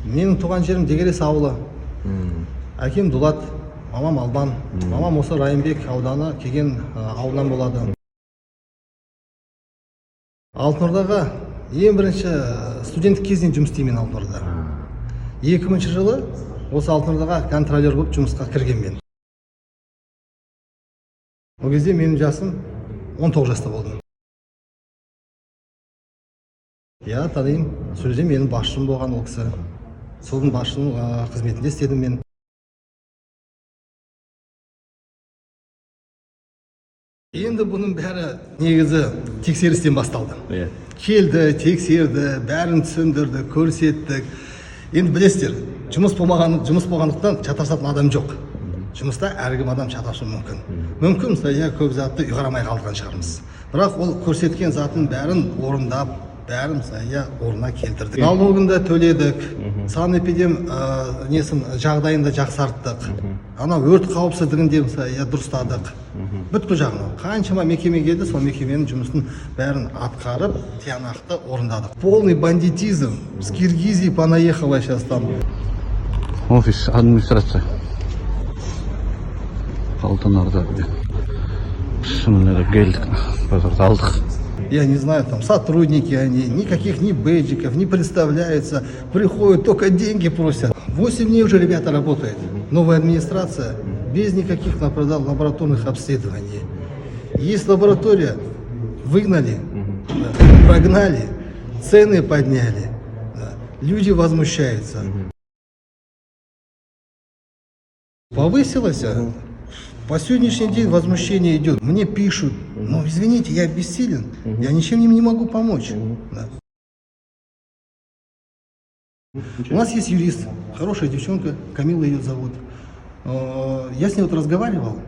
Менің туған жерім Дегерес ауылы. Әкем Дулат, мамам Албан. Мамам осы Райымбек ауданы Кеген ауылынан болады. Алтынордаға ең бірінші студенттік кезінен жұмыс істеймін Алтынорда. 2000 жылы осы Алтынордаға контролер болып жұмысқа кіргенмін. О кезде менің жасым 19 жаста болдым. Я танимын, сол жерде менің басшым болған ол кісі. Солдың басшының қызметінде істедім мен. Енді бұның бәрі негізі тексерістен басталды. Келді, тексерді, бәрін түсіндірді, көрсеттік. Енді білесіздер, жұмыс болғандықтан шатасатын адам жоқ. Жұмыста әркім адам шатасуы мүмкін. Мүмкін, көп затты ұйғарамай қалдырған шығармыз. Бірақ ол көрсеткен затын бәрін орындап, бәрін орнына келтірдік. Налогында төледік, санэпидем жағдайында жақсарттық. Ана өрт қауіпсіздігінде дұрыстадық. Бүткіл жағынан. Қаншама мекеме келді, сол мекеменің жұмысын бәрін атқарып, тиянақты орындадық. Полный бандитизм. С Киргизии понаехала сейчас там. Офис администрация. Алтынорда. Шынымен келдік, базарда алдық. Я не знаю, там сотрудники они, никаких ни бейджиков, не представляются, приходят, только деньги просят. 8 дней уже ребята работают. Новая администрация, без никаких лабораторных обследований. Есть лаборатория, выгнали, прогнали, цены подняли, люди возмущаются. Повысилось. По сегодняшний день возмущение идет. Мне пишут, ну извините, я бессилен, я ничем им не могу помочь. Да. У нас есть юрист, хорошая девчонка, Камила ее зовут. Я с ней вот разговаривал,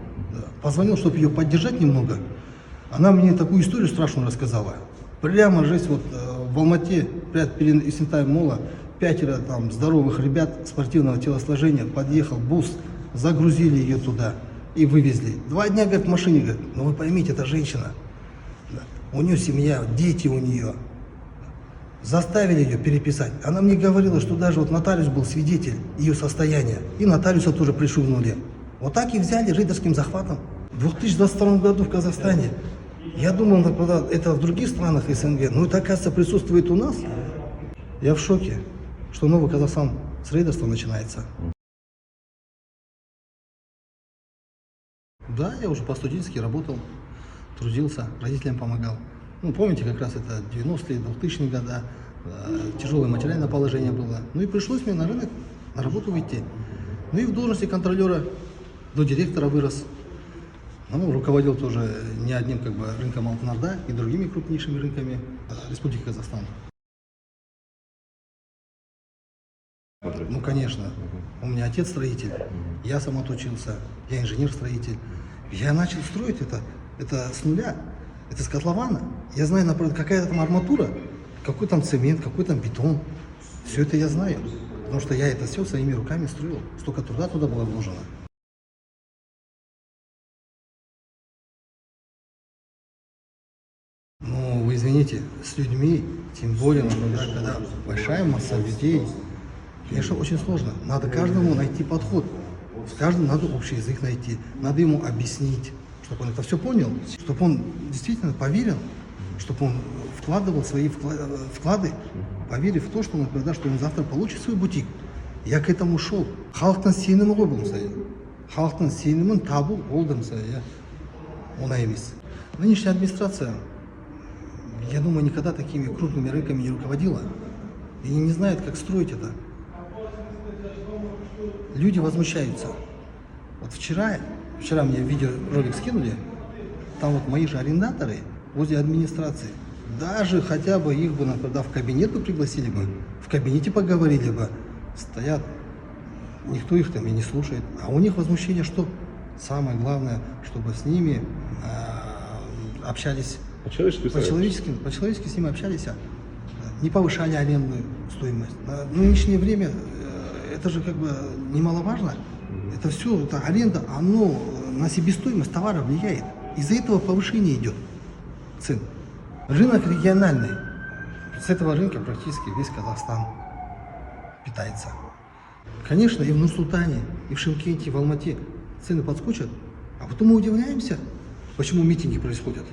позвонил, чтобы ее поддержать немного. Она мне такую историю страшную рассказала. Прямо жесть, вот в Алмате, перед Исентаем мола, 5 там здоровых ребят спортивного телосложения, подъехал бус, загрузили ее туда. И вывезли. 2 дня, говорит, в машине, говорит, ну вы поймите, это женщина. У нее семья, дети у нее. Заставили ее переписать. Она мне говорила, что даже вот нотариус был свидетель ее состояния. И нотариуса тоже пришугнули. Вот так и взяли рейдерским захватом. В 2022 году в Казахстане. Я думал, это в других странах СНГ. Но это, оказывается, присутствует у нас. Я в шоке, что новый Казахстан с рейдерства начинается. Да, я уже по-студенчески работал, трудился, родителям помогал. Ну, помните, как раз это 90-е, 2000-е годы, тяжелое материальное положение было. Ну и пришлось мне на рынок, на работу выйти. Ну и в должности контролера до директора вырос. Ну, руководил тоже не одним рынком Алтынорда и другими крупнейшими рынками Республики Казахстан. Ну, конечно. У меня отец строитель, я сам отучился, я инженер-строитель. Я начал строить это с нуля, это с котлована. Я знаю, например, какая там арматура, какой там цемент, какой там бетон. Все это я знаю, потому что я это все своими руками строил. Столько труда туда было вложено. Ну, вы извините, с людьми, тем более, например, когда большая масса людей, конечно, очень сложно. Надо каждому найти подход. С каждым надо общий язык найти. Надо ему объяснить, чтобы он это все понял, чтобы он действительно поверил, чтобы он вкладывал свои вклады, поверив в то, что он завтра получит свой бутик. Я к этому шел. Халықтың сенімі ғой бұл мысай. Халықтың сенімін табу ол да мысай, оңай емес. Нынешняя администрация, я думаю, никогда такими крупными рынками не руководила. И не знает, как строить это. Люди возмущаются. Вот вчера мне видеоролик скинули, там вот мои же арендаторы возле администрации, даже хотя бы их бы, например, в кабинет бы пригласили бы, в кабинете поговорили бы, стоят, никто их там и не слушает. А у них возмущение что? Самое главное, чтобы с ними общались по-человечески с ними общались, не повышали арендную стоимость. На нынешнее время это же немаловажно. Это все, это аренда, оно на себестоимость товара влияет. Из-за этого повышение идет цен. Рынок региональный. С этого рынка практически весь Казахстан. питается. Конечно, и в Нур-Султане, и в Шымкенте, и в Алмате цены подскочат, а потом мы удивляемся, почему митинги происходят.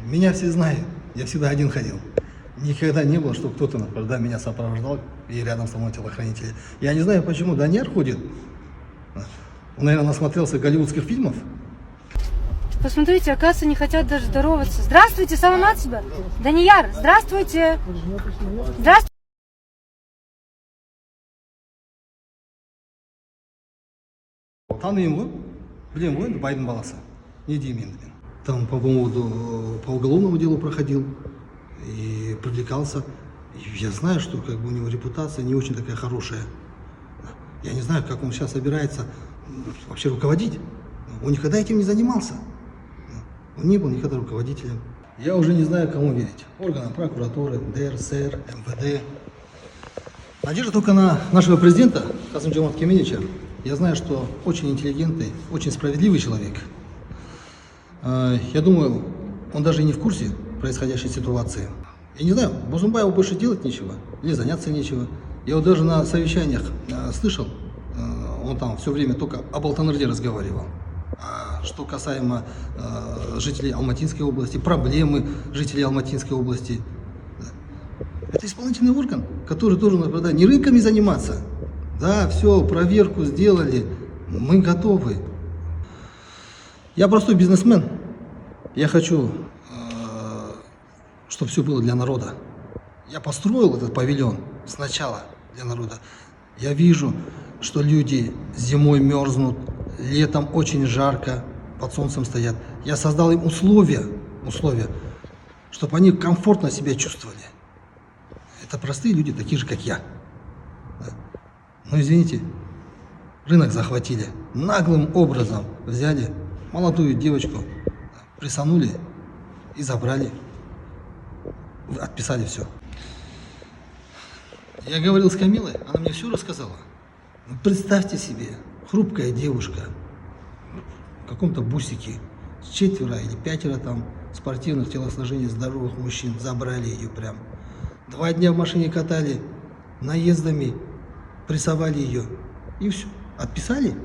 Меня все знают, я всегда один ходил. Никогда не было, чтобы кто-то, например, меня сопровождал и рядом со мной телохранители. Я не знаю, почему Данияр ходит. Он, наверное, насмотрелся голливудских фильмов. Посмотрите, оказывается, не хотят даже здороваться. Здравствуйте, саламат себя. Данияр, здравствуйте. Здравствуйте. Таныйм ғой, білем ғой, енді байдың баласы. Не деймін енді мен. Там по поводу, по уголовному делу проходил и привлекался. И я знаю, что как бы у него репутация не очень такая хорошая. Я не знаю, как он сейчас собирается вообще руководить. Он никогда этим не занимался. Он не был никогда руководителем. Я уже не знаю, кому верить. Органам прокуратуры, ДРСР, МВД. Надежда только на нашего президента Касым-Жомарта Кемелевича. Я знаю, что очень интеллигентный, очень справедливый человек. Я думаю, он даже и не в курсе происходящей ситуации. Я не знаю, Бузумбаеву больше делать нечего, или заняться нечего. Я вот даже на совещаниях слышал, он там все время только об Алтанырде разговаривал. А что касаемо жителей Алматинской области, проблемы жителей Алматинской области. Это исполнительный орган, который должен, например, не рынками заниматься. Да, все, проверку сделали, мы готовы. Я простой бизнесмен. Я хочу, чтобы все было для народа. Я построил этот павильон сначала для народа. Я вижу, что люди зимой мерзнут, летом очень жарко, под солнцем стоят. Я создал им условия, чтобы они комфортно себя чувствовали. Это простые люди, такие же, как я. Но извините, рынок захватили. Наглым образом взяли молодую девочку, присанули и забрали. Отписали все. Я говорил с Камилой, она мне все рассказала. Представьте себе, хрупкая девушка в каком-то бусике, 4 или 5 там спортивных телосложений здоровых мужчин забрали ее прям. 2 дня в машине катали, наездами, прессовали ее. И все. Отписали.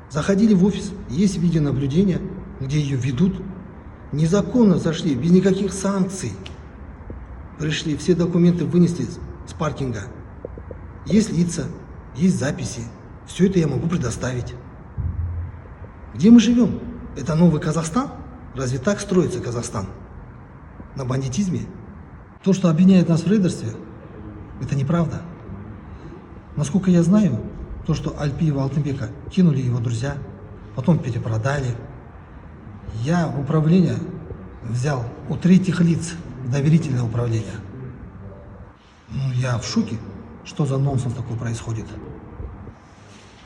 Заходили в офис. Есть видеонаблюдение, где ее ведут. Незаконно зашли, без никаких санкций. Пришли, все документы вынесли с паркинга. Есть лица, есть записи. Все это я могу предоставить. Где мы живем? Это новый Казахстан? Разве так строится Казахстан? На бандитизме? То, что обвиняет нас в рейдерстве, это неправда. Насколько я знаю, то, что Альпиева Алтынбека кинули его друзья, потом перепродали. Я в управление взял у 3-х лиц доверительное управление. Ну, я в шоке, что за нонсенс такой происходит.